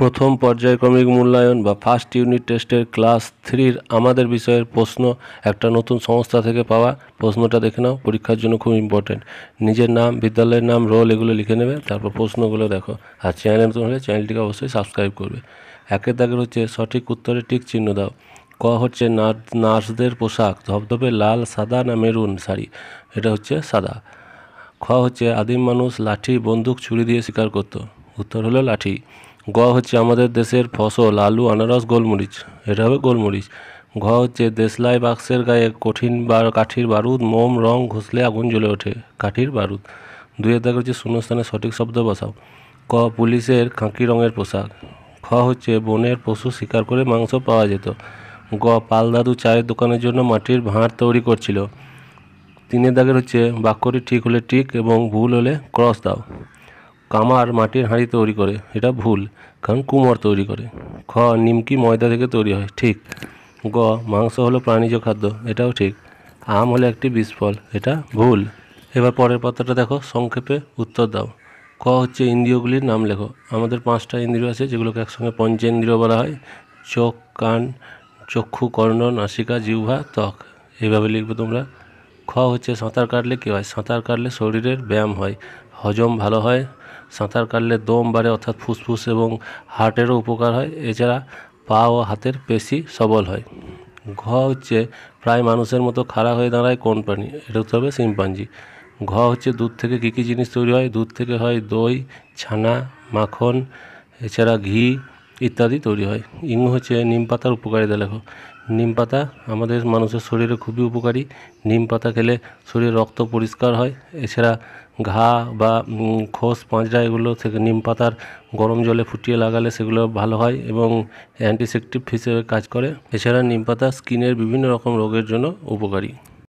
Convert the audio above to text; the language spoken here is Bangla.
প্রথম পর্যায়ক্রমিক মূল্যায়ন বা ফার্স্ট ইউনিট টেস্টের ক্লাস 3-র আমাদের বিষয়ের প্রশ্ন একটা নতুন সংস্থা থেকে পাওয়া। প্রশ্নটা দেখে নাও, পরীক্ষার জন্য খুব ইম্পর্টেন্ট। নিজের নাম, বিদ্যালয়ের নাম, রোল এগুলো লিখে নেবে, তারপর প্রশ্নগুলো দেখো। আর চ্যানেল নতুন হলে চ্যানেলটিকে অবশ্যই সাবস্ক্রাইব করবে। একের দাগের হচ্ছে সঠিক উত্তরে টিক চিহ্ন দাও। ক হচ্ছে নার্সদের পোশাক ধবধবে লাল, সাদা না মেরুন শাড়ি? এটা হচ্ছে সাদা। খ হচ্ছে আদিম মানুষ লাঠি, বন্দুক, ছুরি দিয়ে শিকার করত? উত্তর হলো লাঠি। গ হচ্ছে আমাদের দেশের ফসল আলু, আনারস, গোলমরিচ? এটা হবে গোলমরিচ। ঘ হচ্ছে দেশলাই বাক্সের গায়ে কাঠির বারুদ, মোম রং ঘষলে আগুন জ্বলে ওঠে? কাঠির বারুদ। দুইয়ের দাগ হচ্ছে শূন্যস্থানে সঠিক শব্দ বসাও। ক পুলিশের খাকি রঙের পোশাক। খ হচ্ছে বনের পশু শিকার করে মাংস পাওয়া যেত? গ পাল দাদু চায়ের দোকানের জন্য মাটির ভাঁড় তৈরি করছিল? তিনের দাগের হচ্ছে বাক্যটি ঠিক হলে টিক এবং ভুল হলে ক্রস দাও। কামার মাটির হাঁড়ি তৈরি করে? এটা ভুল, কারণ কুমোর তৈরি করে। খ নিমকি ময়দা থেকে তৈরি হয়? ঠিক। গ মাংস হলো প্রাণীজ খাদ্য? এটাও ঠিক। আম হলো একটি বীজ ফল? এটা ভুল। এবার পরের পাতাটা দেখো, সংক্ষেপে উত্তর দাও। ক হচ্ছে ইন্দ্রিয়গুলির নাম লেখো। আমাদের 5টা ইন্দ্রিয় আছে, যেগুলোকে একসঙ্গে পঞ্চেন্দ্রিয় বলা হয়। চোখ, কান, চক্ষু, কর্ণ, নাসিকা, জিহ্বা, ত্বক। এইভাবে লিখবে তোমরা। খ হচ্ছে সাঁতার কাটলে কী হয়? সাঁতার কাটলে শরীরের ব্যায়াম হয়, হজম ভালো হয়, সাঁতার কাটলে দম বাড়ে, অর্থাৎ ফুসফুস এবং হার্টেরও উপকার হয়। এছাড়া পা ও হাতের পেশি সবল হয়। ঘ হচ্ছে প্রায় মানুষের মতো খাড়া হয়ে দাঁড়ায় কোন প্রাণী? এটা হতে হবে শিম্পাঞ্জি। ঘ হচ্ছে দুধ থেকে কী কী জিনিস তৈরি হয়? দুধ থেকে হয় দই, ছানা, মাখন, এছাড়া ঘি ইত্যাদি তৈরি হয়। ইং হচ্ছে নিম পাতার উপকারিতা লেখো। নিম পাতা আমাদের মানুষের শরীরে খুবই উপকারী। নিম পাতা খেলে শরীরে রক্ত পরিষ্কার হয়। এছাড়া ঘা বা খোস পাঁজরা এগুলো থেকে নিম পাতার গরম জলে ফুটিয়ে লাগালে সেগুলো ভালো হয় এবং অ্যান্টিসেপটিক হিসেবে কাজ করে। এছাড়া নিম পাতা স্কিনের বিভিন্ন রকম রোগের জন্য উপকারী।